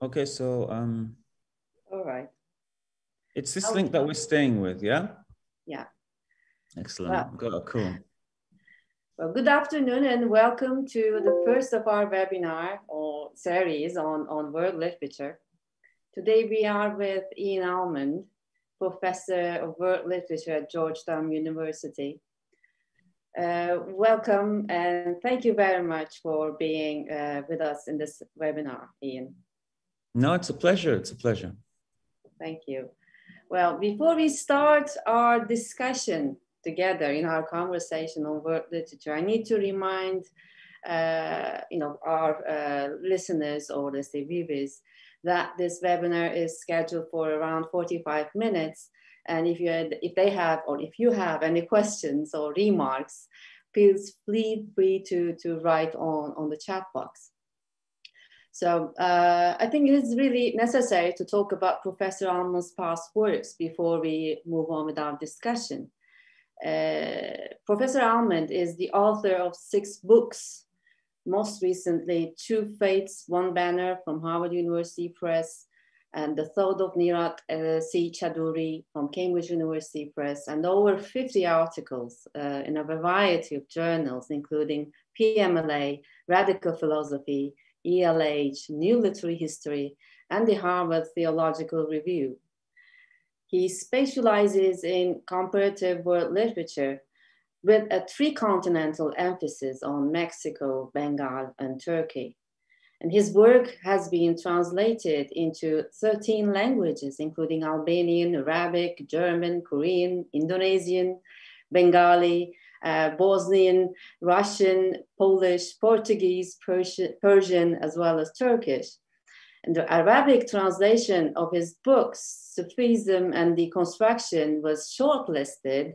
Okay, so all right. It's this link that we're staying with, yeah? Yeah. Excellent. Cool. Well, good afternoon and welcome to the first of our webinar or series on world literature. Today we are with Ian Almond, Professor of World Literature at Georgetown University. Welcome and thank you very much for being with us in this webinar, Ian. No, it's a pleasure. It's a pleasure. Thank you. Well, before we start our discussion together in our conversation on world literature, I need to remind our listeners or let's say viewers that this webinar is scheduled for around 45 minutes. And if you have any questions or remarks, please feel free to write on the chat box. So I think it is really necessary to talk about Professor Almond's past works before we move on with our discussion. Professor Almond is the author of 6 books, most recently 2 Fates, 1 Banner from Harvard University Press, and The Thought of Nirat C. Chaduri from Cambridge University Press, and over 50 articles in a variety of journals, including PMLA, Radical Philosophy, ELH, New Literary History, and the Harvard Theological Review. He specializes in comparative world literature with a 3-continental emphasis on Mexico, Bengal, and Turkey. And his work has been translated into 13 languages, including Albanian, Arabic, German, Korean, Indonesian, Bengali, Bosnian, Russian, Polish, Portuguese, Persian, as well as Turkish. And the Arabic translation of his books, Sufism and Deconstruction, was shortlisted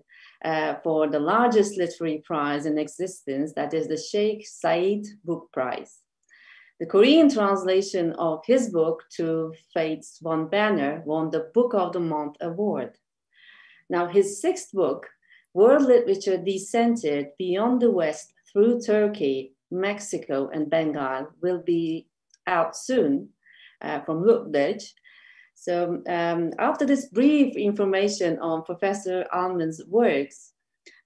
for the largest literary prize in existence, that is the Sheikh Said Book Prize. The Korean translation of his book, 2 Fates, 1 Banner, won the Book of the Month award. Now, his 6th book, World Literature Decentered Beyond the West Through Turkey, Mexico, and Bengal, will be out soon from Routledge. So after this brief information on Professor Almond's works,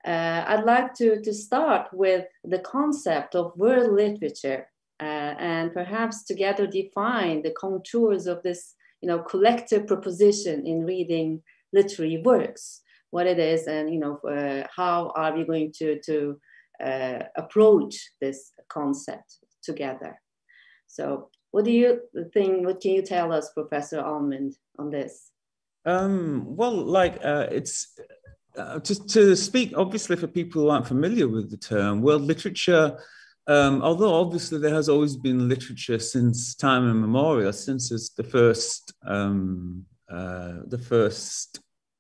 I'd like to start with the concept of world literature and perhaps together define the contours of this collective proposition in reading literary works, what it is, and how are we going to approach this concept together. So what do you think, what can you tell us, Professor Almond, on this? It's just to speak, obviously, for people who aren't familiar with the term, world literature, although obviously there has always been literature since time immemorial, since it's the first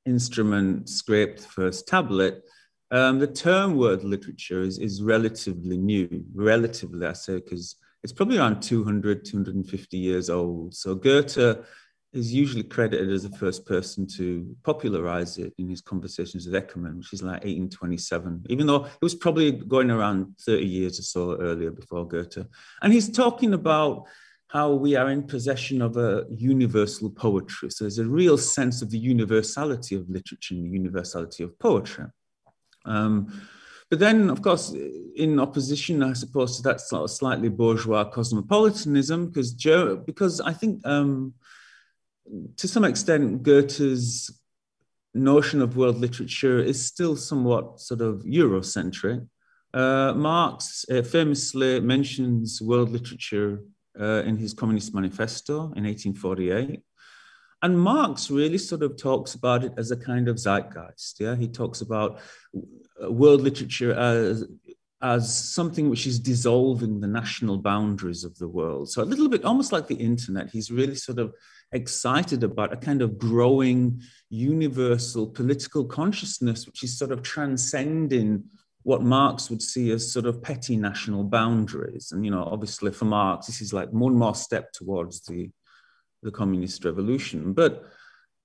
instrument scraped, the first tablet, the term world literature is relatively new. Relatively, I say, because it's probably around 200, 250 years old. So Goethe is usually credited as the first person to popularize it in his Conversations with Eckermann, which is like 1827, even though it was probably going around 30 years or so earlier before Goethe. And he's talking about how we are in possession of a universal poetry. So there's a real sense of the universality of literature and the universality of poetry. But then, of course, in opposition, I suppose, to that sort of slightly bourgeois cosmopolitanism, because I think to some extent, Goethe's notion of world literature is still somewhat sort of Eurocentric. Marx famously mentions world literature in his Communist Manifesto in 1848. And Marx really sort of talks about it as a kind of zeitgeist. Yeah, he talks about world literature as something which is dissolving the national boundaries of the world. So a little bit almost like the internet, he's really sort of excited about a kind of growing universal political consciousness, which is sort of transcending what Marx would see as sort of petty national boundaries. And, obviously for Marx, this is like one more step towards the communist revolution. But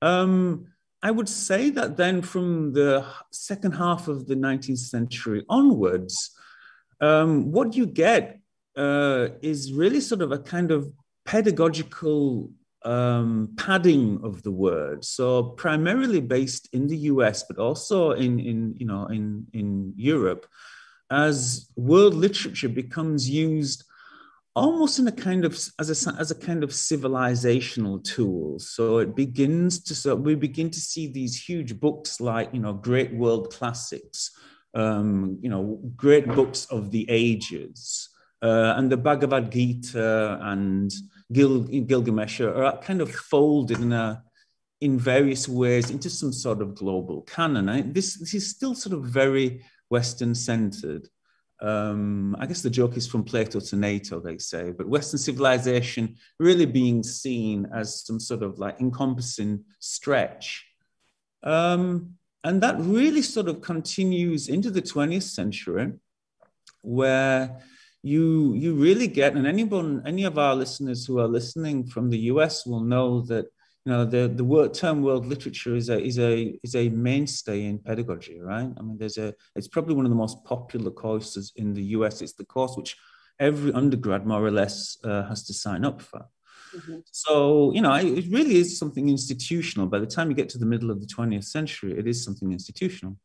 I would say that then from the second half of the 19th century onwards, what you get is really sort of a kind of pedagogical padding of the word. So primarily based in the US, but also in Europe, as world literature becomes used almost in a kind of as a kind of civilizational tool. So it begins to, so we begin to see these huge books like, great world classics, great books of the ages, and the Bhagavad Gita and Gilgamesh are kind of folded in various ways into some sort of global canon. And this is still sort of very Western centered. I guess the joke is from Plato to NATO, they say, but Western civilization really being seen as some sort of like encompassing stretch. And that really sort of continues into the 20th century, where you really get, and any of our listeners who are listening from the US will know that the term world literature is a mainstay in pedagogy, right? I mean, it's probably one of the most popular courses in the US. It's the course which every undergrad more or less has to sign up for. Mm-hmm. So, it really is something institutional. By the time you get to the middle of the 20th century, it is something institutional.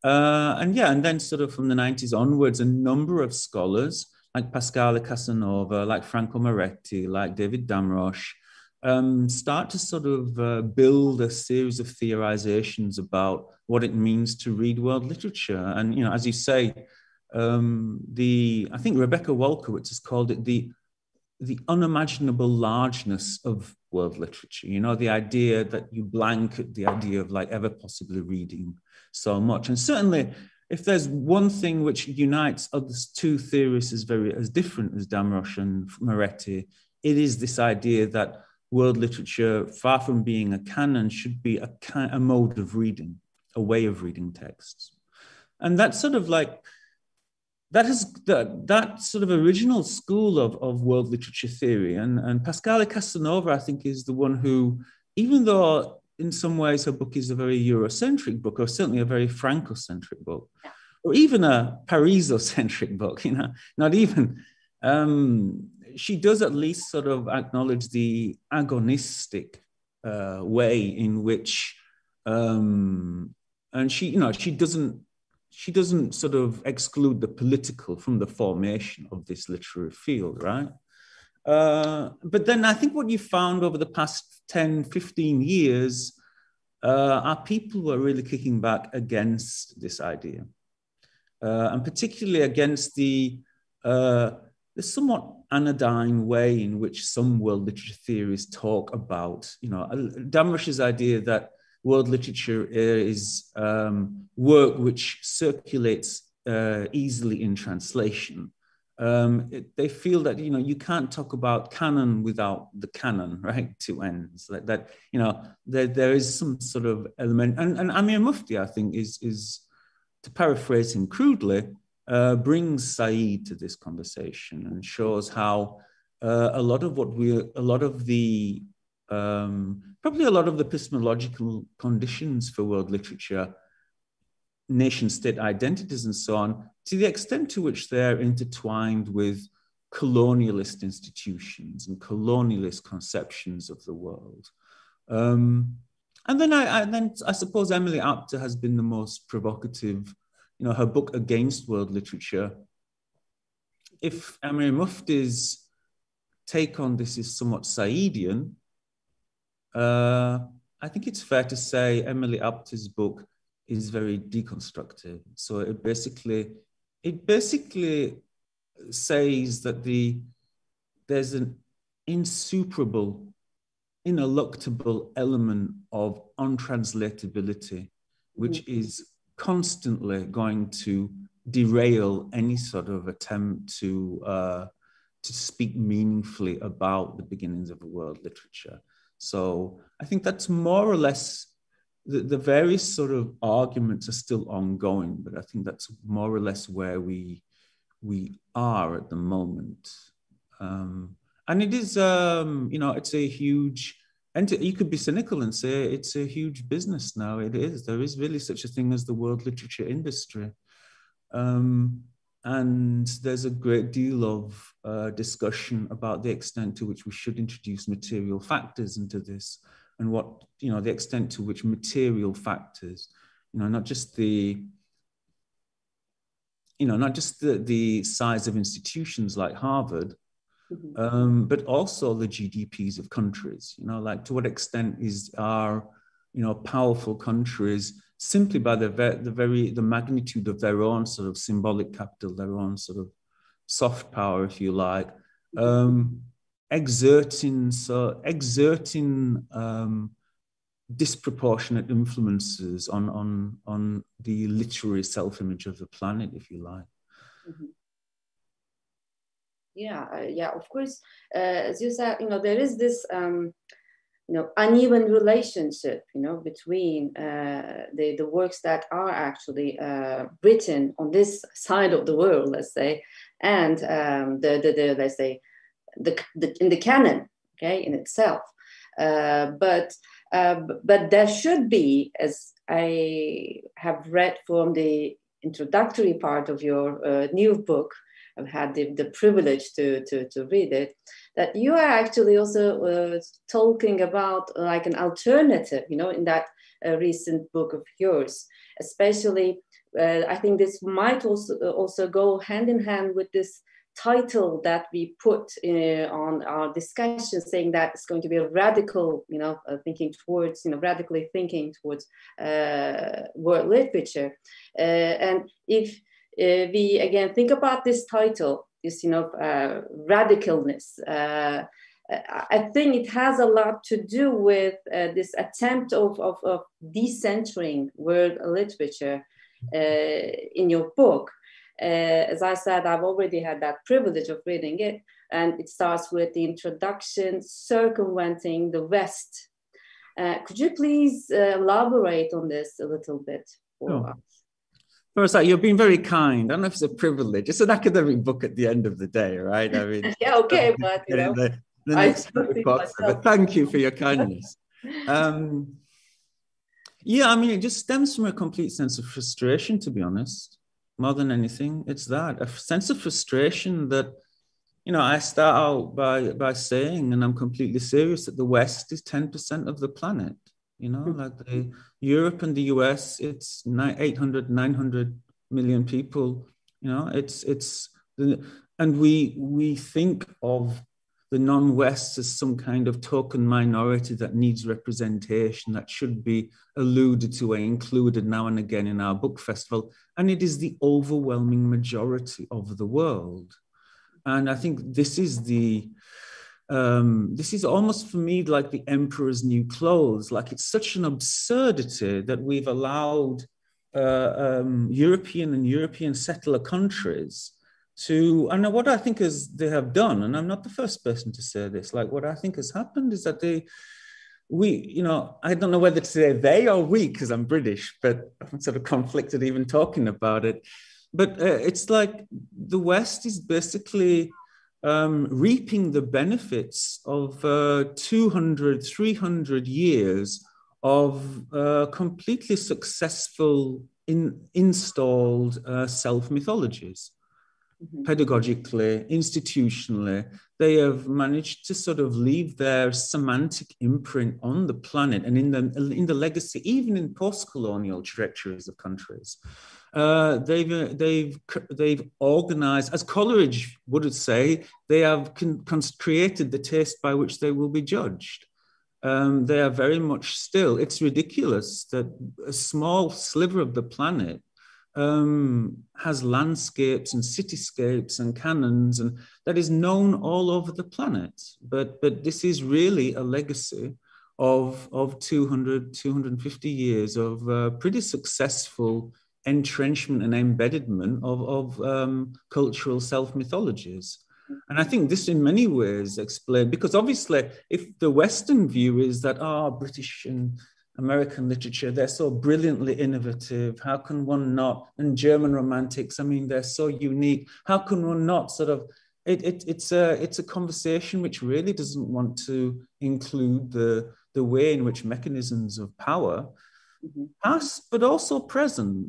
And then sort of from the 90s onwards, a number of scholars like Pasquale Casanova, like Franco Moretti, like David Damrosch, start to sort of build a series of theorizations about what it means to read world literature. And, as you say, I think Rebecca Wolkowitz has called it the unimaginable largeness of world literature. The idea that you blanket the idea of like ever possibly reading so much. And certainly, if there's one thing which unites those two theorists as different as Damrosch and Moretti, it is this idea that world literature, far from being a canon, should be a mode of reading, a way of reading texts. And that's sort of like, that sort of original school of world literature theory. And Pasquale Casanova, I think, is the one who, even though in some ways her book is a very Eurocentric book, or certainly a very Franco-centric book, or even a Pariso-centric book, not even... she does at least sort of acknowledge the agonistic way in which, and she doesn't sort of exclude the political from the formation of this literary field, right? But then I think what you found over the past 10, 15 years are people who are really kicking back against this idea, and particularly against the somewhat anodyne way in which some world literature theories talk about, Damrosch's idea that world literature is work which circulates easily in translation. They feel that, you can't talk about canon without the canon, right? Two ends. Like that, there is some sort of element. And Amir Mufti, I think, is to paraphrase him crudely, brings Said to this conversation and shows how a lot of the epistemological conditions for world literature, nation state identities and so on, to the extent to which they're intertwined with colonialist institutions and colonialist conceptions of the world. And then I suppose Emily Apter has been the most provocative. Her book Against World Literature. If Amir Mufti's take on this is somewhat Saidian, I think it's fair to say Emily Apter's book is very deconstructive. So it basically says that there's an insuperable, ineluctable element of untranslatability, which is constantly going to derail any sort of attempt to speak meaningfully about the beginnings of world literature. So I think that's more or less, the various sort of arguments are still ongoing, but I think that's more or less where we are at the moment. And it is, it's a huge, and you could be cynical and say it's a huge business now. It is. There is really such a thing as the world literature industry. And and there's a great deal of discussion about the extent to which we should introduce material factors into this, and what, the extent to which material factors, not just the size of institutions like Harvard, but also the GDPs of countries. Like, to what extent are powerful countries, simply by the magnitude of their own sort of symbolic capital, their own sort of soft power, if you like, exerting disproportionate influences on the literary self-image of the planet, if you like. Yeah, of course. As you said, there is this uneven relationship, between the works that are actually written on this side of the world, let's say, and the let's say in the canon, okay, in itself. But there should be, as I have read from the introductory part of your new book, I've had the privilege to read it, that you are actually also talking about like an alternative, in that recent book of yours, especially. I think this might also go hand in hand with this title that we put on our discussion, saying that it's going to be a radical, radically thinking towards world literature. And if we again think about this title, this radicalness, I think it has a lot to do with this attempt of decentering world literature in your book. As I said, I've already had that privilege of reading it, and it starts with the introduction, circumventing the West. Could you please elaborate on this a little bit for us? First, you're being very kind. I don't know if it's a privilege. It's an academic book at the end of the day, right? I mean, yeah, okay, but but thank you for your kindness. Yeah, I mean, it just stems from a complete sense of frustration, to be honest. More than anything, it's that a sense of frustration that, I start out by saying, and I'm completely serious, that the West is 10% of the planet. Like Europe and the US, it's 800, 900 million people. And we think of the non-West as some kind of token minority that needs representation, that should be alluded to and included now and again in our book festival. And it is the overwhelming majority of the world. And I think this is almost for me like the emperor's new clothes. Like, it's such an absurdity that we've allowed European settler countries to, and what I think they have done, and I'm not the first person to say this, like what I think has happened is that I don't know whether to say they or we, because I'm British, but I'm sort of conflicted even talking about it. But it's like the West is basically reaping the benefits of 200, 300 years of completely successful installed self-mythologies. Pedagogically, institutionally, they have managed to sort of leave their semantic imprint on the planet and in the legacy, even in post-colonial trajectories of countries. They've organized, as Coleridge would say, they have created the taste by which they will be judged. They are very much still. It's ridiculous that a small sliver of the planet has landscapes and cityscapes and canons, and that is known all over the planet. But this is really a legacy of 250 years of pretty successful entrenchment and embedment of cultural self-mythologies. And I think this in many ways explains, because obviously if the Western view is that British and American literature, they're so brilliantly innovative, how can one not? And German romantics, I mean, they're so unique, how can one not sort of, it's a conversation which really doesn't want to include the way in which mechanisms of power, past but also present,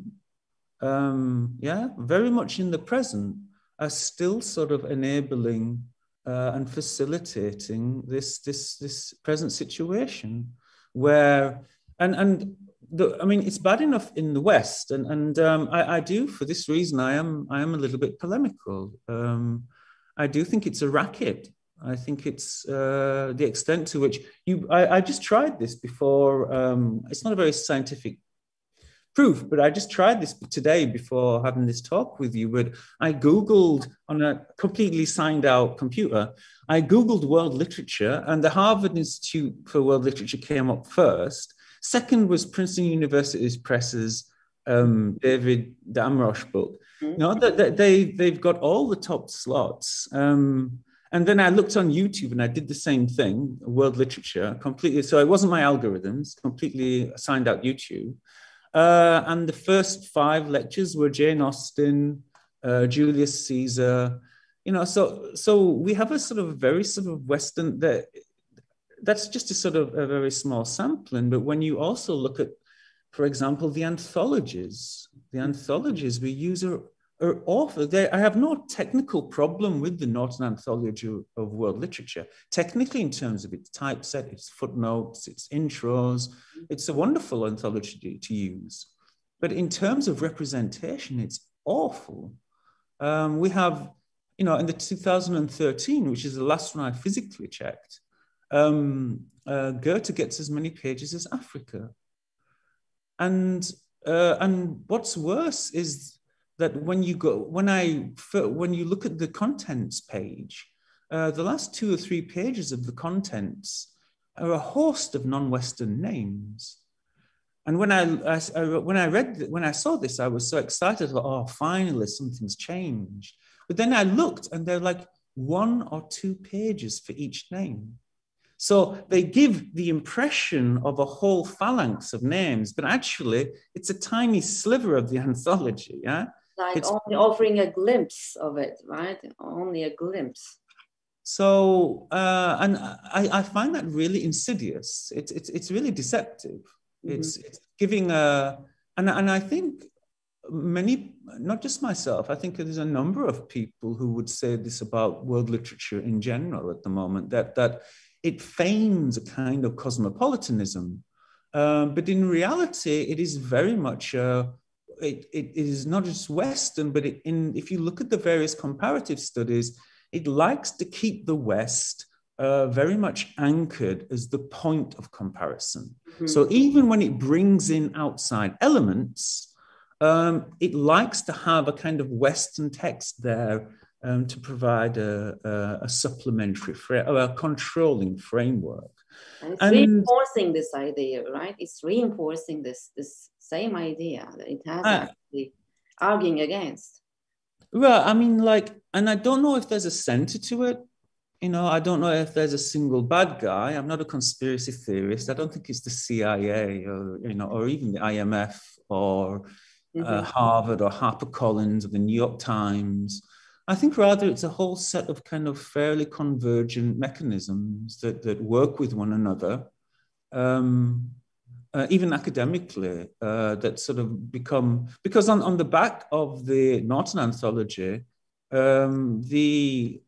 very much in the present, are still sort of enabling and facilitating this present situation where, it's bad enough in the West, and I do, for this reason, I am a little bit polemical. I do think it's a racket. I think it's the extent to which I just tried this before. It's not a very scientific proof, but I just tried this today before having this talk with you. But I Googled on a completely signed out computer, I Googled world literature, and the Harvard Institute for World Literature came up first. Second was Princeton University Press's David Damrosch book. No, they've got all the top slots. And then I looked on YouTube and I did the same thing, world literature, completely. So it wasn't my algorithms, completely signed out YouTube. And the first 5 lectures were Jane Austen, Julius Caesar. So we have a sort of very sort of Western, that's just a sort of a very small sampling. But when you also look at, for example, the anthologies we use are awful. I have no technical problem with the Norton Anthology of World Literature. Technically, in terms of its typeset, its footnotes, its intros, it's a wonderful anthology to use. But in terms of representation, it's awful. We have, in the 2013, which is the last one I physically checked, Goethe gets as many pages as Africa. And what's worse is that when you look at the contents page, the last 2 or 3 pages of the contents are a host of non-Western names. And when I saw this, I was so excited. Oh, finally, something's changed. But then I looked, and they're like 1 or 2 pages for each name. So they give the impression of a whole phalanx of names, but actually it's a tiny sliver of the anthology. Yeah, it's only offering a glimpse of it, right? Only a glimpse. So, and I find that really insidious. It's really deceptive. Mm-hmm. It's giving and I think many, not just myself, I think there's a number of people who would say this about world literature in general at the moment, that it feigns a kind of cosmopolitanism, but in reality, it is very much it is not just Western, but if you look at the various comparative studies, it likes to keep the West very much anchored as the point of comparison. Mm-hmm. So even when it brings in outside elements, it likes to have a kind of Western text there to provide a supplementary or a controlling framework. And it's reinforcing this idea, right? It's reinforcing this same idea that it has actually arguing against. Well, I mean, and I don't know if there's a center to it. I don't know if there's a single bad guy. I'm not a conspiracy theorist. I don't think it's the CIA or even the IMF or Harvard or HarperCollins or the New York Times. I think rather it's a whole set of kind of fairly convergent mechanisms that work with one another, even academically, that sort of become, because on the back of the Norton Anthology, the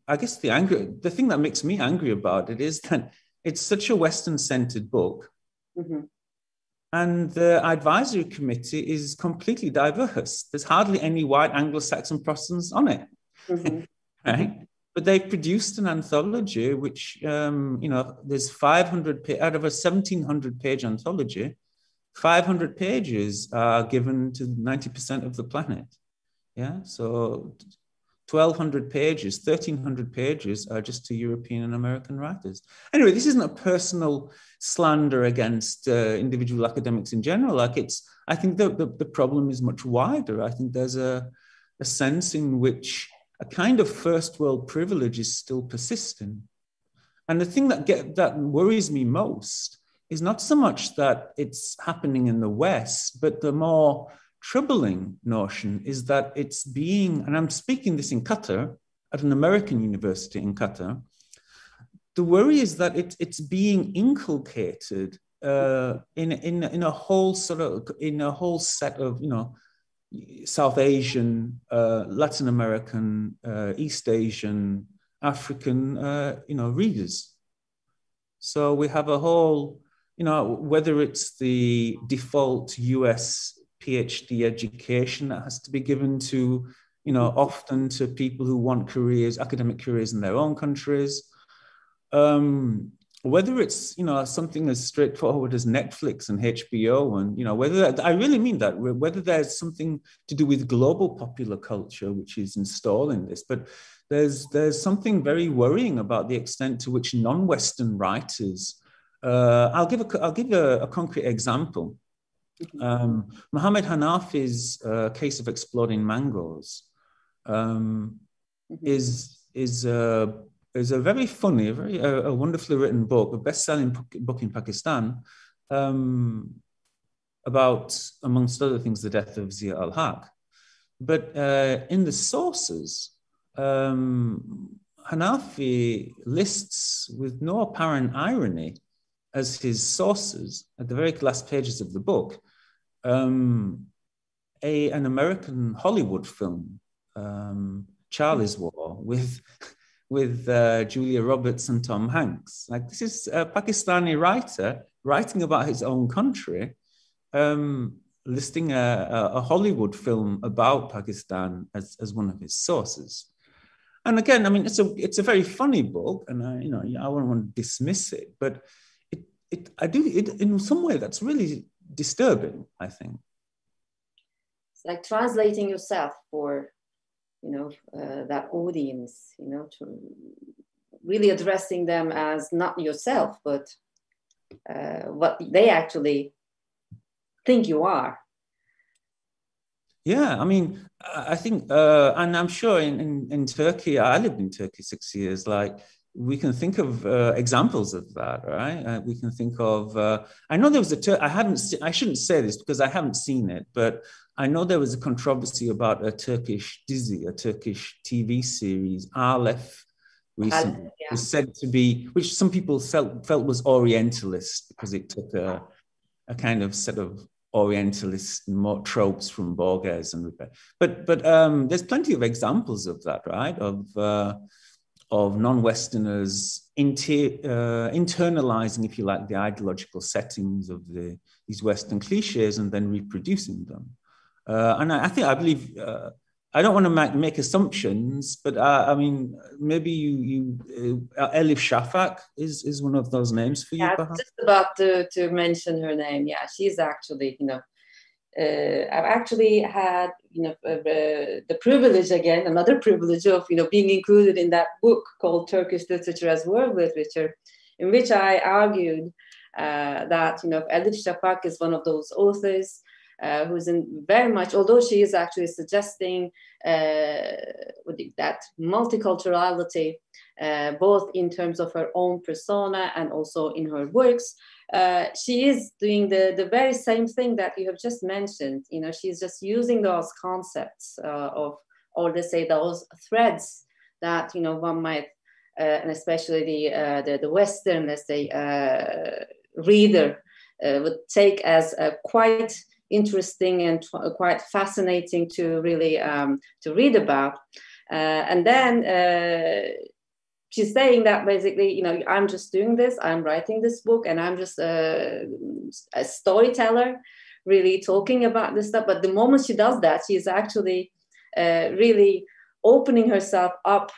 thing that makes me angry about it is that it's such a Western-centered book. Mm-hmm. And the advisory committee is completely diverse. There's hardly any white Anglo-Saxon Protestants on it. Mm-hmm. Right? But they've produced an anthology which, there's 500 out of a 1,700-page anthology, 500 pages are given to 90% of the planet. Yeah, so 1,200 pages, 1,300 pages are just to European and American writers. Anyway, this isn't a personal slander against individual academics in general. I think the problem is much wider. I think there's a sense in which a kind of first world privilege is still persisting. And the thing that worries me most is not so much that it's happening in the West, but the more troubling notion is that it's being, and I'm speaking this in Qatar, at an American university in Qatar, the worry is that it's being inculcated in a whole set of South Asian, Latin American, East Asian, African, readers. So we have a whole, whether it's the default US PhD education that has to be given to, often to people who want academic careers in their own countries. Whether it's, something as straightforward as Netflix and HBO, and, whether I really mean that, whether there's something to do with global popular culture, which is installing this, but there's something very worrying about the extent to which non-Western writers, I'll give a concrete example. Mohammed Hanafi's Case of Exploding Mangoes is a very funny, a wonderfully written book, a best-selling book in Pakistan, about, amongst other things, the death of Zia al-Haq. But in the sources, Hanafi lists with no apparent irony as his sources, at the very last pages of the book, an American Hollywood film, Charlie's War, with Julia Roberts and Tom Hanks. Like, this is a Pakistani writer writing about his own country, listing a Hollywood film about Pakistan as one of his sources. And again, I mean, it's a very funny book, and I wouldn't want to dismiss it, but it in some way that's really disturbing, I think. It's like translating yourself for that audience, to really addressing them as not yourself, but what they actually think you are. Yeah, I mean, I think, and I'm sure in Turkey, I lived in Turkey 6 years, like, we can think of examples of that, right? We can think of, I know there was I shouldn't say this because I haven't seen it, but I know there was a controversy about a Turkish dizi, a Turkish TV series, Aleph, recently. Yeah. Was said to be, which some people felt was Orientalist because it took a kind of set of Orientalist more tropes from Borges and but there's plenty of examples of that, right? Of non-Westerners internalizing, if you like, the ideological settings of these Western cliches and then reproducing them. And I believe, I don't want to make assumptions, but I mean, maybe Elif Shafak is one of those names for you. Yeah, perhaps? Just about to mention her name. Yeah, she's actually, I've actually had, the privilege, again, another privilege of, being included in that book called Turkish Literature as World Literature, in which I argued that, Elif Shafak is one of those authors who's in very much, although she is actually suggesting that multiculturality, both in terms of her own persona and also in her works, she is doing the very same thing that you have just mentioned. She's just using those concepts or let's say those threads that one might, and especially the Western, let's say, reader would take as quite interesting and quite fascinating to really to read about, and then. She's saying that basically, I'm just doing this, I'm writing this book, and I'm just a storyteller, really talking about this stuff. But the moment she does that, she's actually really opening herself up,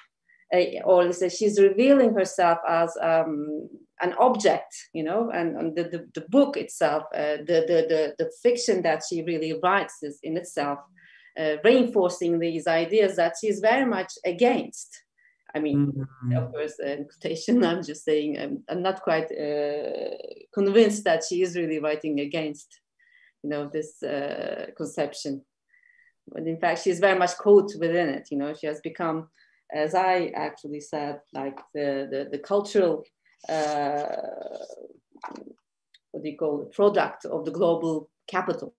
or let's say she's revealing herself as an object, and the book itself, the fiction that she really writes is in itself reinforcing these ideas that she's very much against. I mean, of course, in quotation, I'm just saying I'm not quite convinced that she is really writing against, this conception. But in fact, she's very much caught within it. She has become, as I actually said, like the cultural, what do you call it, product of the global capital.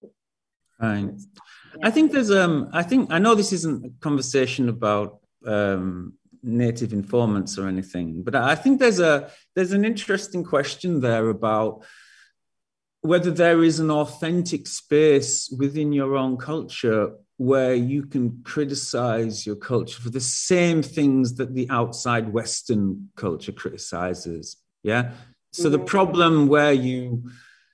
Right. Yeah. I think there's I know this isn't a conversation about native informants or anything, but I think there's an interesting question there about whether there is an authentic space within your own culture where you can criticize your culture for the same things that the outside Western culture criticizes. Yeah. So the problem where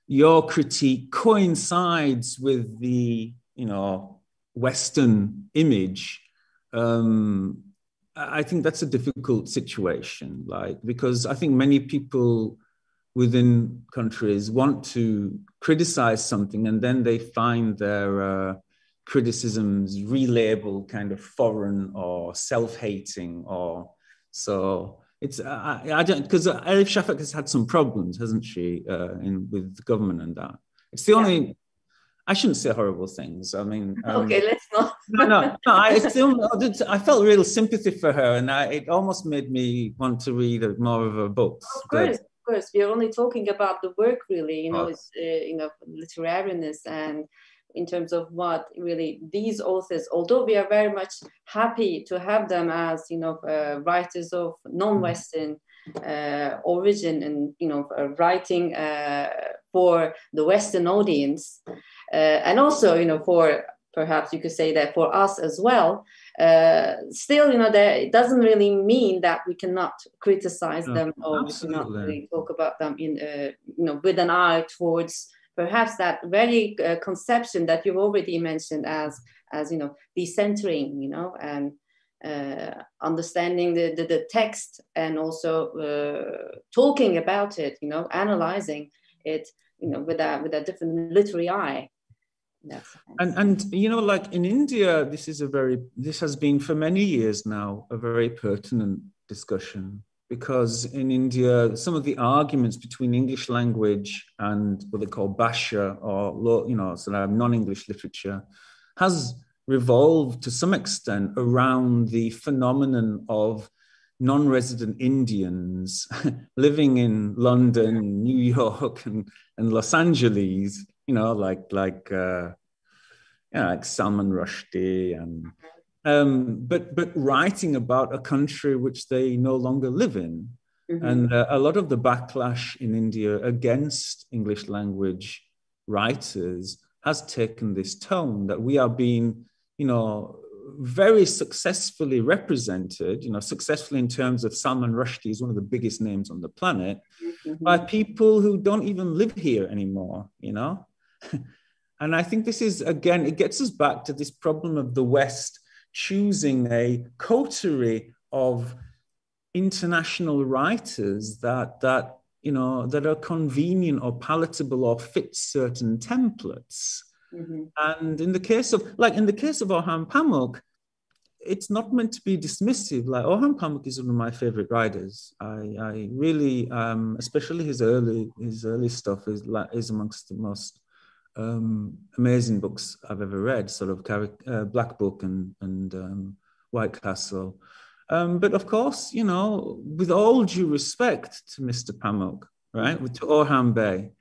your critique coincides with the, Western image, I think that's a difficult situation, because I think many people within countries want to criticize something and then they find their criticisms relabeled kind of foreign or self-hating, or so it's I don't, because Elif Shafak has had some problems, hasn't she, with the government and that. It's the only, I shouldn't say horrible things. I mean, okay, let's not. no. I felt real sympathy for her, and it almost made me want to read more of her books. Of course, we are only talking about the work, really. It's literariness, and in terms of what really these authors, although we are very much happy to have them as writers of non-Western origin and writing for the Western audience, and also for, perhaps you could say that for us as well, still it doesn't really mean that we cannot criticize them, or we cannot really talk about them in with an eye towards perhaps that very conception that you've already mentioned as decentering, and understanding the text, and also talking about it, analyzing it, with a different literary eye. And like in India, this has been for many years now a very pertinent discussion, because in India, some of the arguments between English language and what they call Bhasha, or sort of non-English literature, has revolved to some extent around the phenomenon of non-resident Indians living in London, New York, and Los Angeles, like Salman Rushdie, and but writing about a country which they no longer live in. And a lot of the backlash in India against English language writers has taken this tone, that we are being, very successfully represented, successfully in terms of Salman Rushdie is one of the biggest names on the planet, by people who don't even live here anymore, And I think this is, again, it gets us back to this problem of the West choosing a coterie of international writers that are convenient or palatable or fit certain templates. And in the case of Orhan Pamuk, it's not meant to be dismissive. Like, Orhan Pamuk is one of my favorite writers. I really, especially his early stuff is amongst the most amazing books I've ever read, sort of Black Book and White Castle. But of course, with all due respect to Mr. Pamuk, right, to Orhan Bey,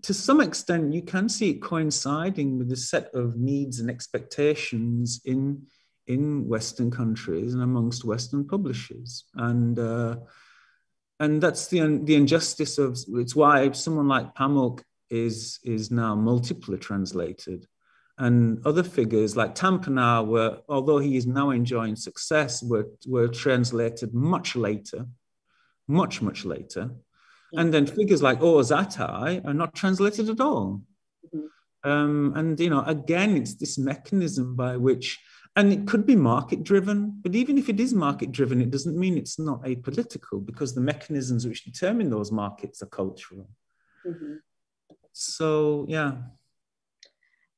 to some extent, you can see it coinciding with the set of needs and expectations in Western countries and amongst Western publishers, and that's the injustice of. It's why someone like Pamuk is now multiply translated, and other figures like Tanpana were, although he is now enjoying success, were translated much later. And then figures like Oğuz are not translated at all. And, again, it's this mechanism by which, and it could be market driven, but even if it is market driven, it doesn't mean it's not apolitical, because the mechanisms which determine those markets are cultural. So, yeah.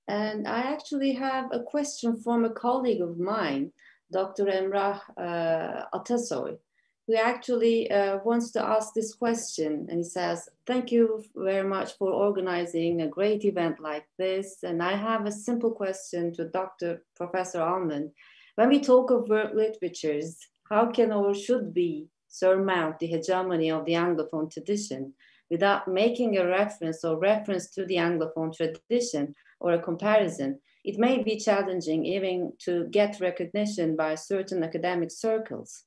And I actually have a question from a colleague of mine, Dr. Emrah Atasoy, who actually wants to ask this question. And he says, thank you very much for organizing a great event like this. And I have a simple question to Professor Almond. When we talk of world literatures, how can or should we surmount the hegemony of the Anglophone tradition without making a reference to the Anglophone tradition or a comparison? It may be challenging even to get recognition by certain academic circles.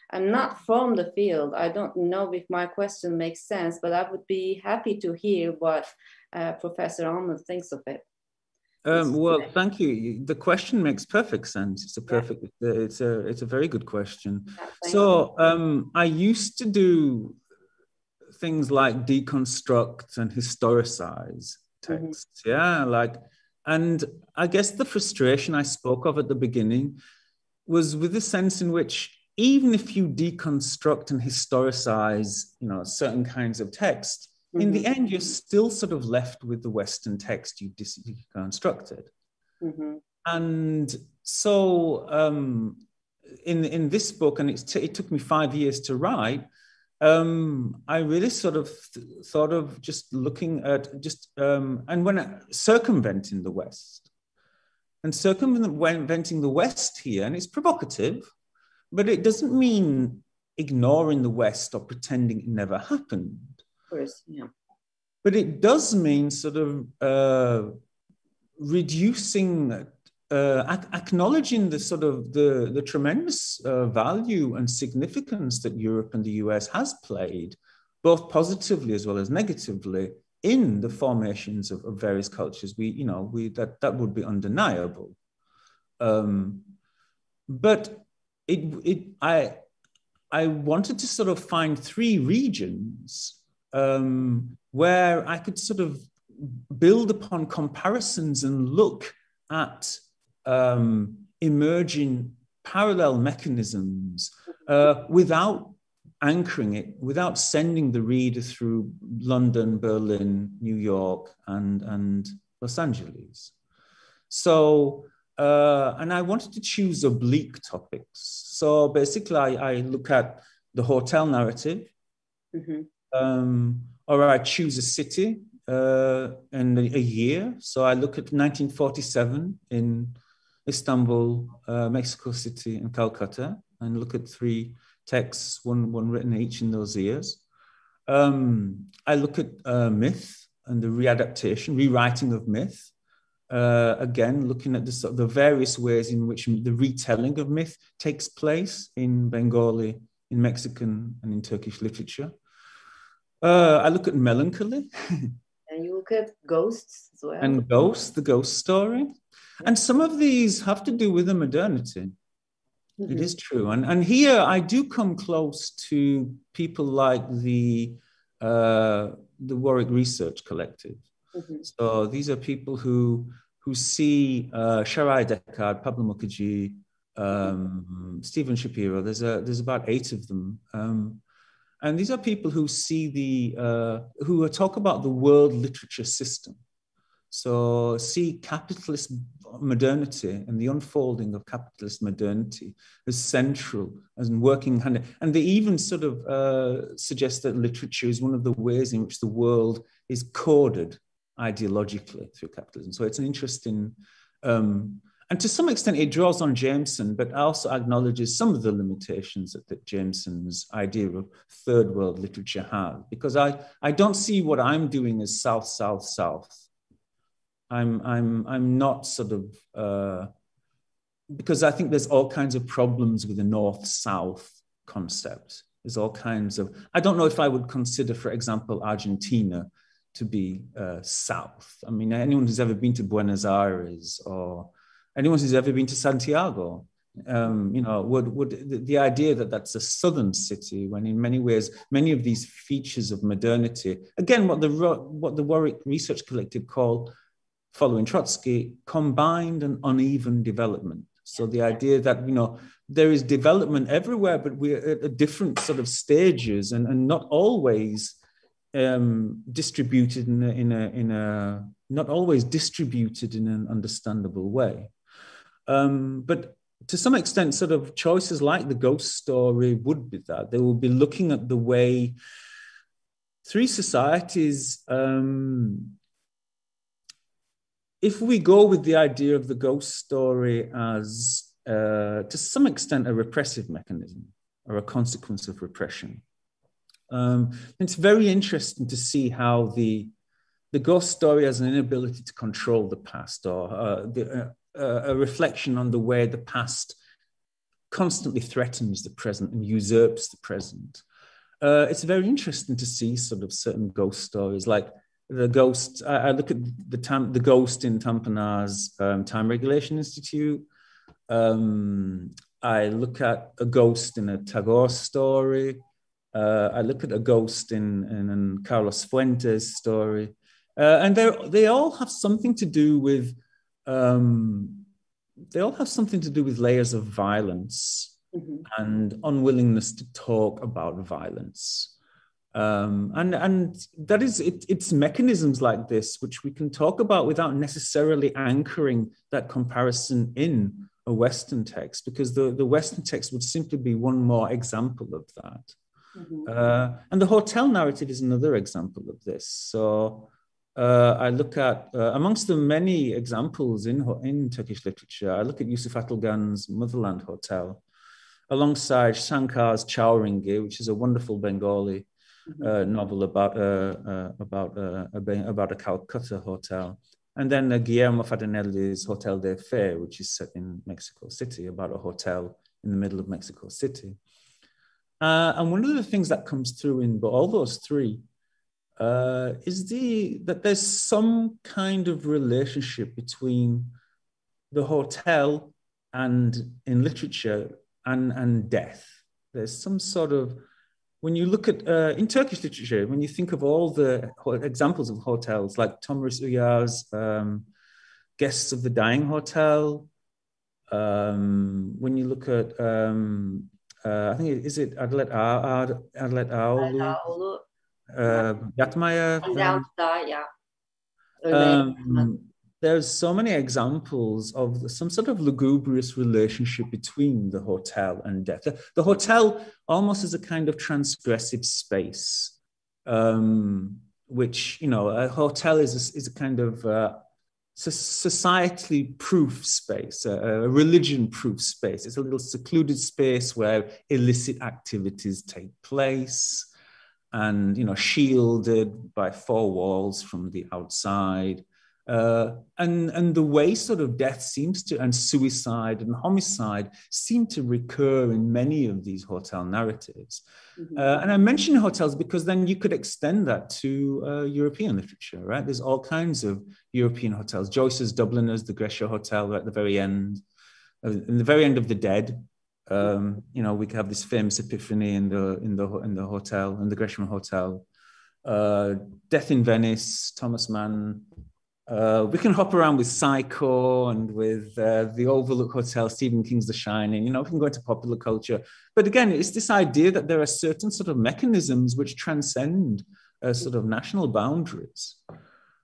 I'm not from the field. I don't know if my question makes sense, but I would be happy to hear what Professor Almond thinks of it. Well, thank you. The question makes perfect sense. It's a perfect. It's a very good question. So I used to do things like deconstruct and historicize texts. And I guess the frustration I spoke of at the beginning was with the sense in which even if you deconstruct and historicize, certain kinds of text, in the end, you're still sort of left with the Western text you deconstructed. And so in this book, and it took me 5 years to write, I really sort of thought of just looking at and when circumventing the West. And circumventing the West here, and it's provocative, but it doesn't mean ignoring the West or pretending it never happened. Of course, yeah. But it does mean sort of reducing, acknowledging the sort of the tremendous value and significance that Europe and the US has played, both positively as well as negatively, in the formations of various cultures. That would be undeniable. But I wanted to sort of find 3 regions where I could sort of build upon comparisons and look at emerging parallel mechanisms without anchoring it, without sending the reader through London, Berlin, New York, and Los Angeles. So, and I wanted to choose oblique topics. So basically, I look at the hotel narrative, or I choose a city and a year. So I look at 1947 in Istanbul, Mexico City, and Calcutta, and look at 3 texts, one written each in those years. I look at myth and the rewriting of myth. Again, looking at the various ways in which the retelling of myth takes place in Bengali, in Mexican, and in Turkish literature. I look at melancholy. And you look at ghosts as well. And ghosts, the ghost story. And some of these have to do with the modernity. It is true. And here I do come close to people like the Warwick Research Collective. So these are people who see Sharai Deckard, Pablo Mukherjee, Stephen Shapiro. There's about 8 of them. And these are people who see who talk about the world literature system. So see capitalist modernity and the unfolding of capitalist modernity as central and working hand. And they even sort of suggest that literature is one of the ways in which the world is coded ideologically through capitalism. So it's an interesting, and to some extent it draws on Jameson, but also acknowledges some of the limitations that Jameson's idea of third world literature has, because I don't see what I'm doing as South, South, South. I'm not sort of, because I think there's all kinds of problems with the North-South concept. There's all kinds of, I don't know if I would consider, for example, Argentina to be South. I mean, anyone who's ever been to Buenos Aires or anyone who's ever been to Santiago, would the idea that that's a southern city, when in many ways, many of these features of modernity, again, what the Warwick Research Collective call, following Trotsky, combined and uneven development. So the idea that, there is development everywhere, but we're at different sort of stages and not always distributed not always distributed in an understandable way. But to some extent, sort of choices like the ghost story would be that. They will be looking at the way 3 societies, if we go with the idea of the ghost story as, to some extent, a repressive mechanism or a consequence of repression, it's very interesting to see how the ghost story has an inability to control the past, or a reflection on the way the past constantly threatens the present and usurps the present. It's very interesting to see sort of certain ghost stories, like the ghost. I look at the ghost in Tanpınar's Time Regulation Institute. I look at a ghost in a Tagore story. I look at a ghost in Carlos Fuentes' story, and they all have something to do with layers of violence and unwillingness to talk about violence. And that is it's mechanisms like this which we can talk about without necessarily anchoring that comparison in a Western text, because the Western text would simply be one more example of that. And the hotel narrative is another example of this. So I look at, amongst the many examples in Turkish literature, I look at Yusuf Atılgan's Motherland Hotel, alongside Shankar's Chowringi, which is a wonderful Bengali novel about a Calcutta hotel. And then Guillermo Farinelli's Hotel de Fe, which is set in Mexico City, about a hotel in the middle of Mexico City. And one of the things that comes through in all those three is that there's some kind of relationship between the hotel and in literature and death. There's some sort of, when you look at, in Turkish literature, when you think of all the examples of hotels, like Tomris Uyar's Guests of the Dying Hotel, when you look at, I think, is it Adalet Ağaoğlu? Yatmaya. There's so many examples of some sort of lugubrious relationship between the hotel and death. The hotel almost is a kind of transgressive space, which, a hotel is a kind of societally proof space, a religion proof space. It's a little secluded space where illicit activities take place and, shielded by four walls from the outside. And the way sort of death seems to, and suicide and homicide seem to recur in many of these hotel narratives. And I mention hotels because then you could extend that to European literature, right? There's all kinds of European hotels. Joyce's Dubliners, the Gresham Hotel at the very end, in the very end of The Dead. We could have this famous epiphany in the hotel, in the Gresham Hotel. Death in Venice, Thomas Mann. We can hop around with Psycho and with the Overlook Hotel, Stephen King's The Shining. We can go into popular culture. But again, it's this idea that there are certain sort of mechanisms which transcend sort of national boundaries.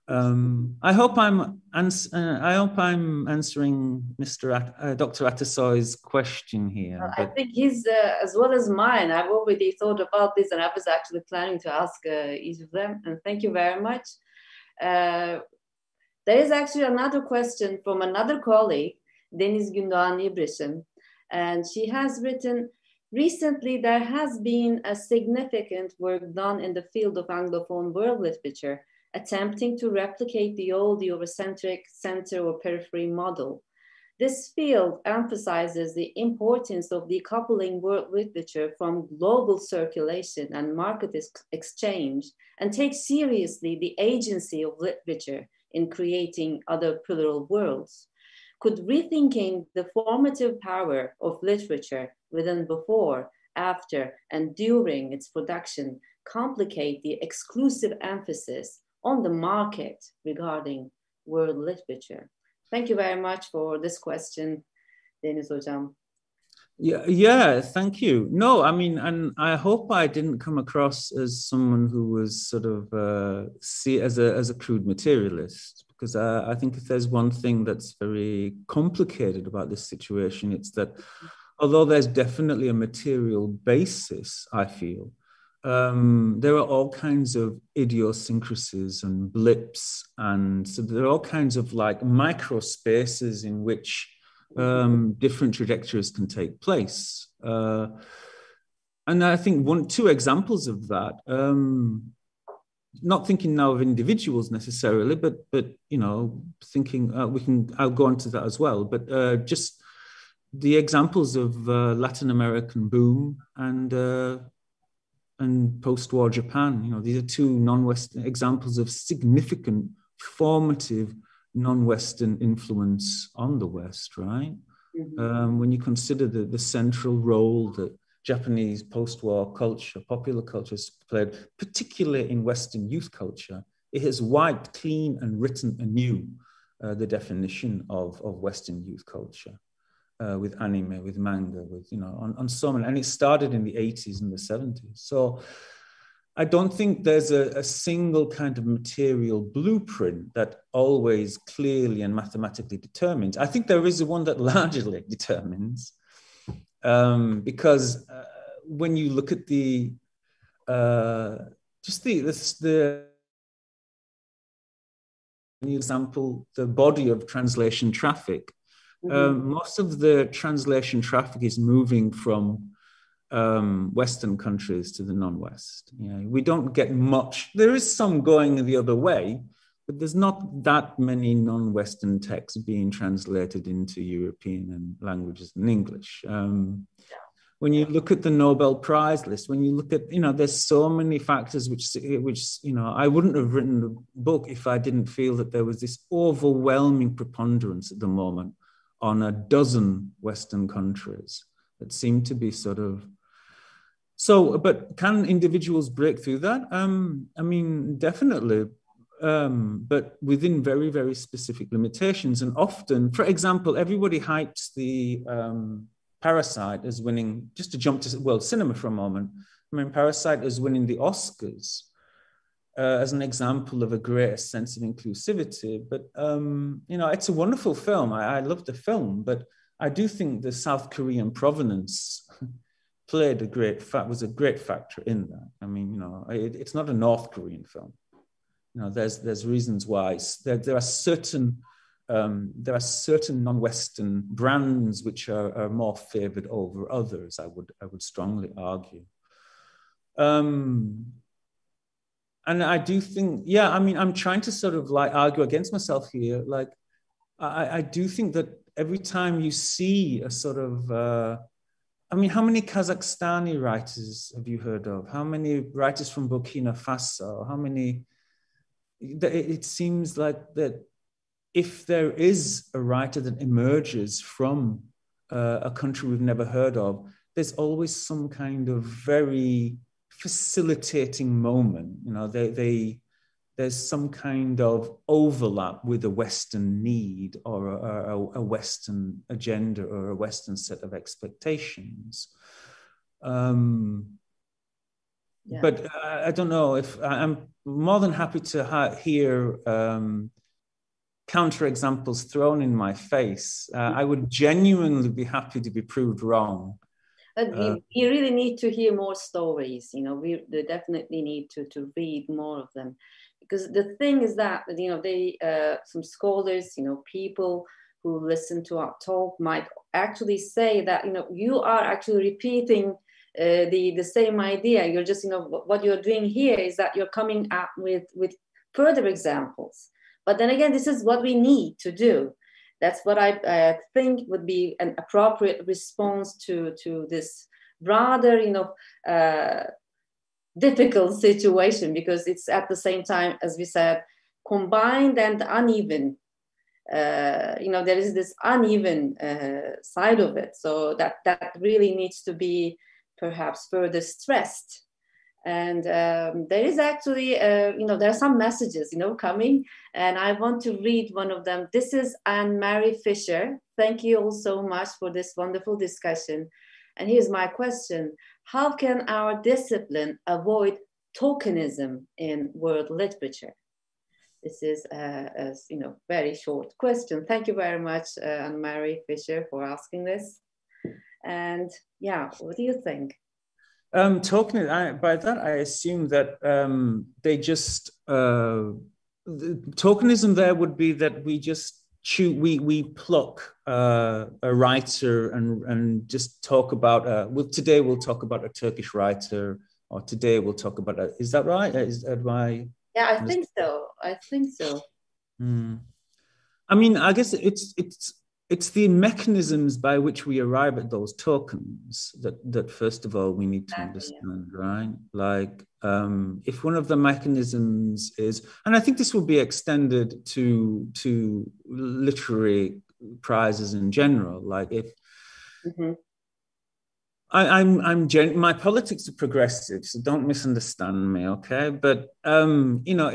I hope I'm answering Dr. Atasoy's question here. I think he's as well as mine. I've already thought about this, and I was actually planning to ask each of them. And thank you very much. There is actually another question from another colleague, Deniz Gündoğan İbrişim, and she has written, recently there has been a significant work done in the field of Anglophone world literature, attempting to replicate the old Eurocentric center or periphery model. This field emphasizes the importance of decoupling world literature from global circulation and market exchange, and takes seriously the agency of literature in creating other plural worlds. Could rethinking the formative power of literature within, before, after, and during its production complicate the exclusive emphasis on the market regarding world literature? Thank you very much for this question, Deniz Hocam. Yeah, thank you. No, I mean, and I hope I didn't come across as someone who was sort of see as a crude materialist, because I think if there's one thing that's very complicated about this situation, it's that although there's definitely a material basis, I feel, there are all kinds of idiosyncrasies and blips, and so there are all kinds of like micro spaces in which different trajectories can take place. And I think two examples of that, not thinking now of individuals necessarily, but thinking I'll go on to that as well, but just the examples of Latin American boom and and post-war Japan. You know, these are two non-Western examples of significant, formative non-Western influence on the West, right? Mm-hmm. When you consider the central role that Japanese post-war culture, popular culture has played, particularly in Western youth culture, it has wiped clean and written anew the definition of Western youth culture with anime, with manga, with, you know, on so many, and it started in the 80s and the 70s. So I don't think there's a single kind of material blueprint that always clearly and mathematically determines. I think there is one that largely determines, because when you look at the example, the body of translation traffic, most of the translation traffic is moving from Western countries to the non-West. You know, we don't get much. There is some going the other way, but there's not that many non-Western texts being translated into European languages and English. When you look at the Nobel Prize list, when you look at, you know, there's so many factors which, you know, I wouldn't have written the book if I didn't feel that there was this overwhelming preponderance at the moment on a dozen Western countries that seem to be sort of, so, but can individuals break through that? I mean, definitely, but within very, very specific limitations. And often, for example, everybody hypes the Parasite as winning, just to jump to world cinema for a moment, I mean, Parasite as winning the Oscars as an example of a greater sense of inclusivity. But, you know, it's a wonderful film. I love the film, but I do think the South Korean provenance was a great factor in that. I mean, you know, it's not a North Korean film. You know, there's reasons why there are certain non-Western brands which are more favored over others. I would strongly argue. And I do think, yeah, I mean, I'm trying to sort of like argue against myself here. Like, I do think that every time you see a sort of, I mean, how many Kazakhstani writers have you heard of? How many writers from Burkina Faso? How many? It seems like that if there is a writer that emerges from a country we've never heard of, there's always some kind of very facilitating moment. You know, there's some kind of overlap with a Western need or a Western agenda or a Western set of expectations. Yeah. But I don't know if I'm more than happy to hear counterexamples thrown in my face. I would genuinely be happy to be proved wrong. But we really need to hear more stories. You know, we definitely need to read more of them. Because the thing is that, you know, some scholars, you know, people who listen to our talk might actually say that, you know, you are actually repeating the same idea. You're just, you know, what you're doing here is that you're coming up with further examples. But then again, this is what we need to do. That's what I think would be an appropriate response to this rather, you know, difficult situation, because it's at the same time, as we said, combined and uneven. You know, there is this uneven side of it. So that really needs to be perhaps further stressed. And there is actually, you know, there are some messages, you know, coming, and I want to read one of them. This is Anne-Marie Fisher. Thank you all so much for this wonderful discussion. And here's my question. How can our discipline avoid tokenism in world literature? This is a you know, very short question. Thank you very much, Anne-Marie Fisher, for asking this. And yeah, what do you think? Tokenism, by that I assume that they just tokenism there would be that we just we pluck a writer and just talk about today we'll talk about a Turkish writer, or today we'll talk about is that right? Yeah, I think so. I think so. I mean, I guess it's it's the mechanisms by which we arrive at those tokens that first of all we need to understand, right? Like if one of the mechanisms is, and I think this will be extended to literary prizes in general, like if my politics are progressive, so don't misunderstand me, okay? But you know,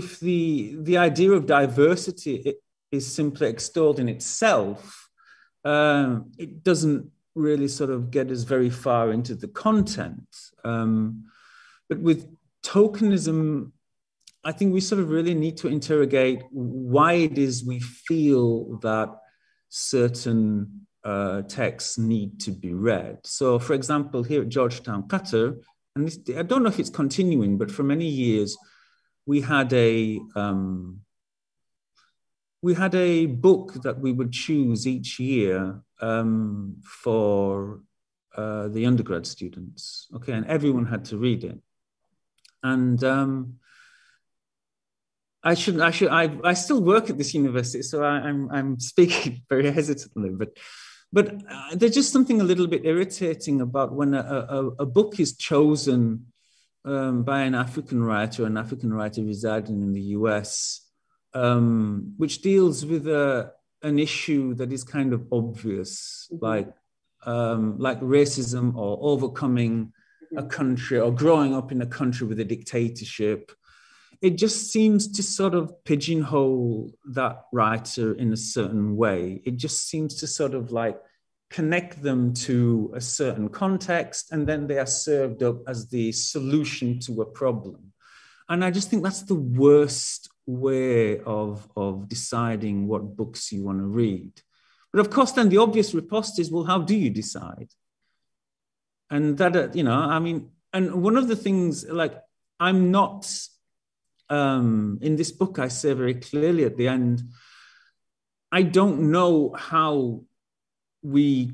if the idea of diversity is simply extolled in itself, it doesn't really sort of get us very far into the content. But with tokenism, I think we sort of really need to interrogate why it is we feel that certain texts need to be read. So, for example, here at Georgetown, Qatar, and this, I don't know if it's continuing, but for many years, we had a book that we would choose each year for the undergrad students, okay, and everyone had to read it. And I still work at this university, so I'm speaking very hesitantly, but there's just something a little bit irritating about when a book is chosen by an African writer residing in the US, which deals with an issue that is kind of obvious, like racism or overcoming a country or growing up in a country with a dictatorship. It just seems to sort of pigeonhole that writer in a certain way. It just seems to sort of like connect them to a certain context, and then they are served up as the solution to a problem. And I just think that's the worst way of deciding what books you want to read. But of course, then the obvious riposte is, well, how do you decide? And that, you know, I mean, and one of the things, like, I'm not, in this book, I say very clearly at the end, I don't know how we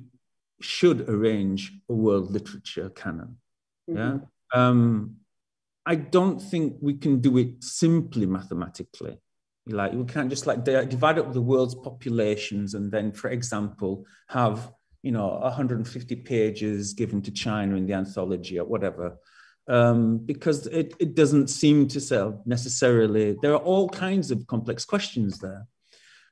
should arrange a world literature canon. Yeah. I don't think we can do it simply mathematically. Like, we can't just like divide up the world's populations and then, for example, have, you know, 150 pages given to China in the anthology or whatever, because it doesn't seem to sell necessarily. There are all kinds of complex questions there.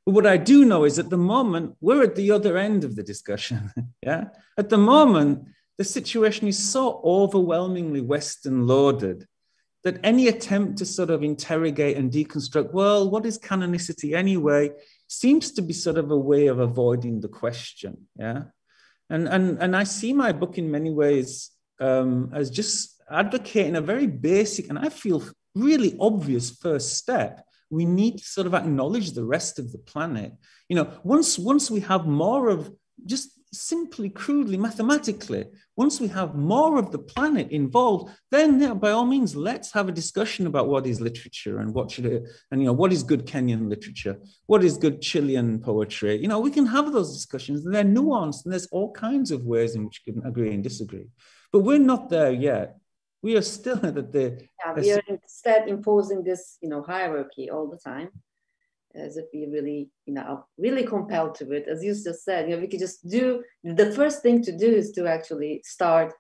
But what I do know is at the moment, we're at the other end of the discussion. Yeah. At the moment, the situation is so overwhelmingly Western loaded that any attempt to sort of interrogate and deconstruct, well, what is canonicity anyway, seems to be sort of a way of avoiding the question. Yeah. And I see my book in many ways as just advocating a very basic, and I feel really obvious first step. We need to sort of acknowledge the rest of the planet. You know, once we have more of, just simply, crudely, mathematically, once we have more of the planet involved, then yeah, by all means, let's have a discussion about what is literature and what should it, and you know, what is good Kenyan literature, what is good Chilean poetry. You know, we can have those discussions, and they're nuanced, and there's all kinds of ways in which we can agree and disagree. But we're not there yet. We are still at the. Yeah, we are instead imposing this, you know, hierarchy all the time, as if we really, you know, are really compelled to it. As you just said, you know, we could just do, the first thing to do is to actually start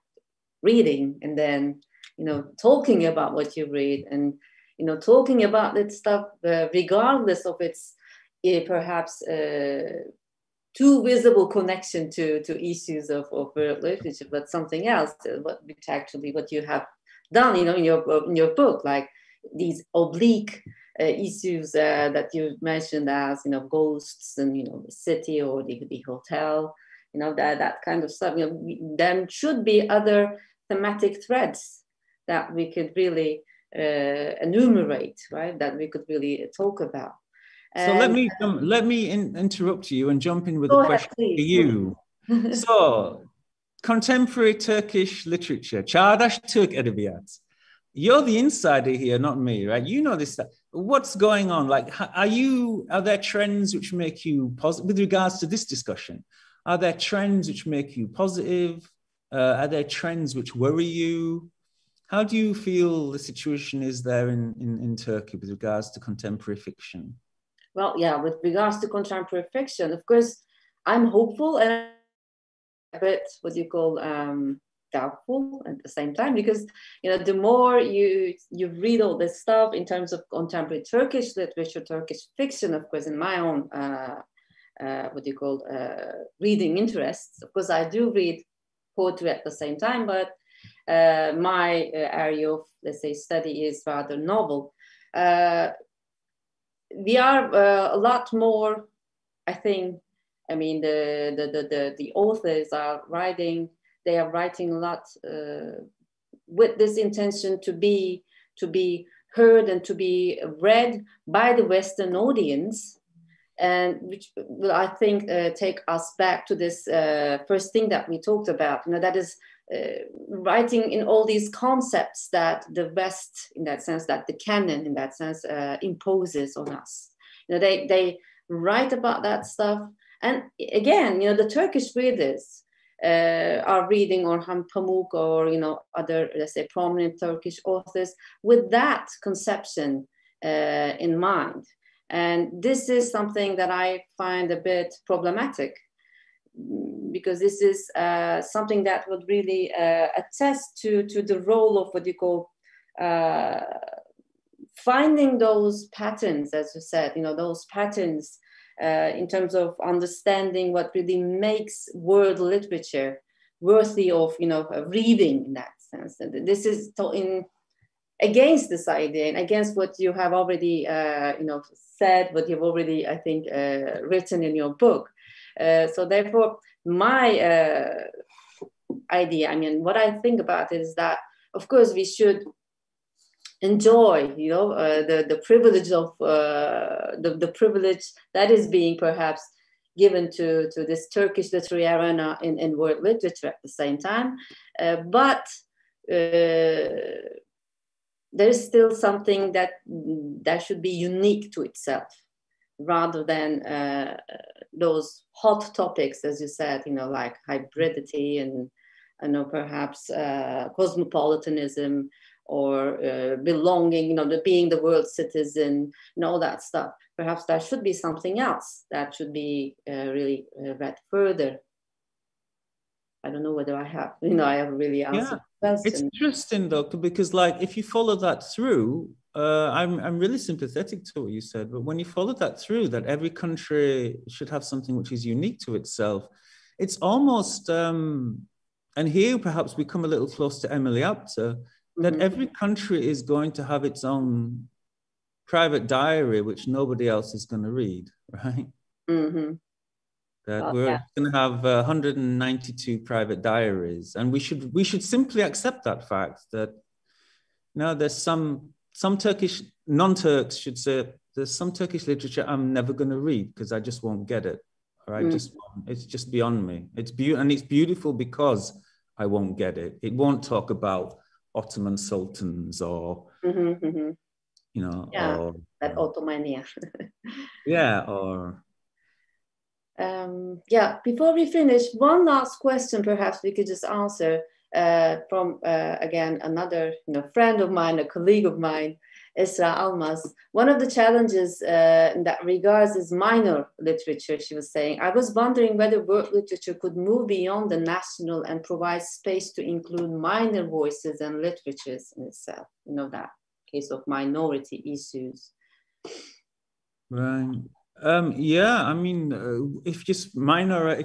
reading, and then, you know, talking about what you read, and, you know, talking about that stuff regardless of its perhaps too visible connection to issues of world literature, but something else, which actually what you have done, you know, in your book, like these oblique issues that you mentioned as, you know, ghosts and, you know, the city or the hotel, you know, that kind of stuff. You know, there should be other thematic threads that we could really enumerate, right? That we could really talk about. So let me interrupt you and jump in with a question for you. So, contemporary Turkish literature, Çağdaş Türk Edebiyat. You're the insider here, not me, right? You know this stuff. What's going on? Like, are there trends which make you positive with regards to this discussion? Are there trends which make you positive? Are there trends which worry you? How do you feel the situation is there in Turkey with regards to contemporary fiction? Well, yeah, with regards to contemporary fiction, of course, I'm hopeful and a bit what you call doubtful at the same time, because the more you read all this stuff in terms of contemporary Turkish literature, Turkish fiction, of course, in my own reading interests. Of course, I do read poetry at the same time, but my area of, let's say, study is rather novel. We are a lot more, I think. I mean, the authors are writing. They are writing a lot with this intention to be heard and to be read by the Western audience, and which will, I think, take us back to this first thing that we talked about. That is writing in all these concepts that the West, in that sense, that the canon, in that sense, imposes on us. They write about that stuff, and again, the Turkish readers are reading Orhan Pamuk or other, let's say, prominent Turkish authors with that conception in mind. And this is something that I find a bit problematic, because this is something that would really attest to the role of what you call finding those patterns, as you said, those patterns in terms of understanding what really makes world literature worthy of reading, in that sense. And this is against this idea and against what you have already said, what you've already, I think, written in your book. So therefore, my idea, what I think about it is that, of course, we should enjoy, the privilege of the privilege that is being perhaps given to this Turkish literary arena in world literature at the same time, but there is still something that should be unique to itself, rather than those hot topics, as you said, like hybridity and perhaps cosmopolitanism, or belonging, being the world citizen, and all that stuff. Perhaps there should be something else that should be really read further. I don't know whether I have, I have really answered the question. It's interesting, Doctor, because if you follow that through, I'm really sympathetic to what you said, but when you follow that through, that every country should have something which is unique to itself, it's almost, and here perhaps we come a little close to Emily Apter, that every country is going to have its own private diary, which nobody else is going to read, right? Mm-hmm. That we're going to have 192 private diaries, and we should simply accept that fact that there's some Turkish non-Turks should say there's some Turkish literature I'm never going to read because I just won't get it, or it's just beyond me. It's beautiful because I won't get it. It won't talk about Ottoman sultans or or that Ottomania. Before we finish, one last question perhaps we could just answer from again another friend of mine, a colleague of mine, Esra Almaz. One of the challenges in that regards is minor literature, she was saying. I was wondering whether world literature could move beyond the national and provide space to include minor voices and literatures in itself. That case of minority issues. Right. If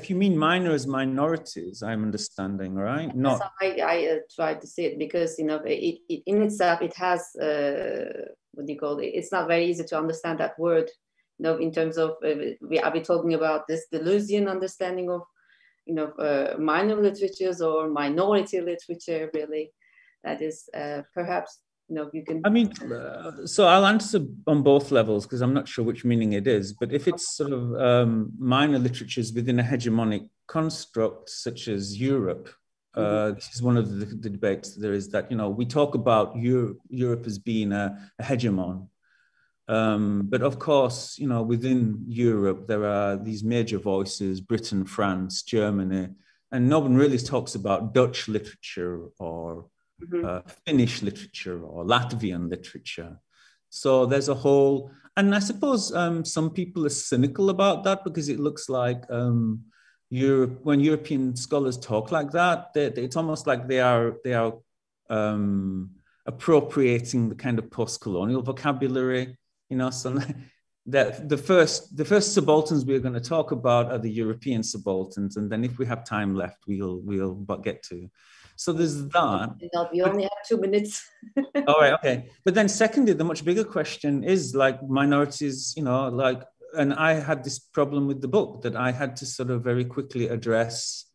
you mean minor as minorities, I'm understanding, right? Not. I tried to see it because it in itself it has it's not very easy to understand that word. In terms of are we talking about this Deleuzian understanding of minor literatures or minority literature? Really, that is perhaps. You can. So I'll answer on both levels because I'm not sure which meaning it is. But if it's sort of minor literatures within a hegemonic construct such as Europe, this is one of the debates there is that we talk about Europe as being a hegemon, but of course within Europe there are these major voices: Britain, France, Germany, and no one really talks about Dutch literature or Finnish literature or Latvian literature. So there's a whole, And I suppose some people are cynical about that because it looks like Europe, when European scholars talk like that, it's almost like they are appropriating the kind of post-colonial vocabulary, you know. So that the first subalterns we're going to talk about are the European subalterns, and then if we have time left, we'll get to. So there's that. No, we only have 2 minutes. All right, okay. But then secondly, the much bigger question is like minorities, you know, like, and I had this problem with the book that I had to sort of very quickly address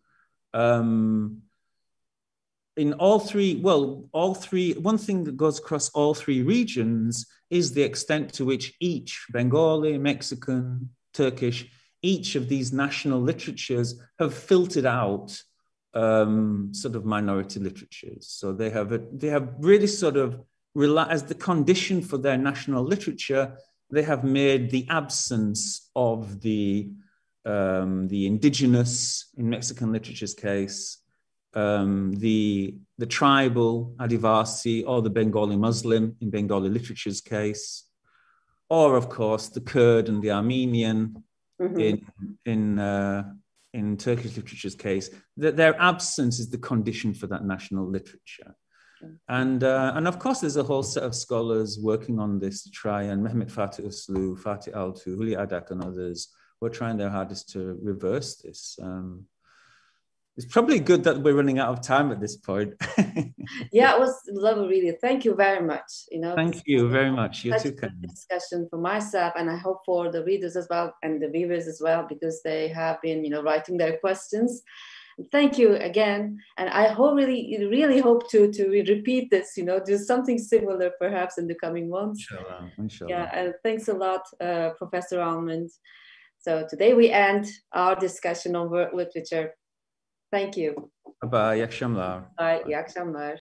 in all three, one thing that goes across all three regions is the extent to which each Bengali, Mexican, Turkish, each of these national literatures have filtered out sort of minority literatures. So they have really sort of, as the condition for their national literature, they have made the absence of the indigenous, in Mexican literature's case, the tribal, Adivasi, or the Bengali Muslim in Bengali literature's case, or of course the Kurd and the Armenian in Turkish literature's case. That their absence is the condition for that national literature. And of course, there's a whole set of scholars working on this to try, and Mehmet Fatih Uslu, Fatih Altu, Hülya Adak, and others who are trying their hardest to reverse this. It's probably good that we're running out of time at this point. Yeah, it was lovely, really. Thank you very much. You know, thank you very much. You're too kind. Discussion for myself, and I hope for the readers as well and the viewers as well, because they have been, you know, writing their questions. Thank you again, and I really hope to repeat this. You know, do something similar perhaps in the coming months. Inshallah. Yeah, and thanks a lot, Professor Almond. So today we end our discussion on world literature. Thank you. Bye. İyi akşamlar. Bye. İyi akşamlar.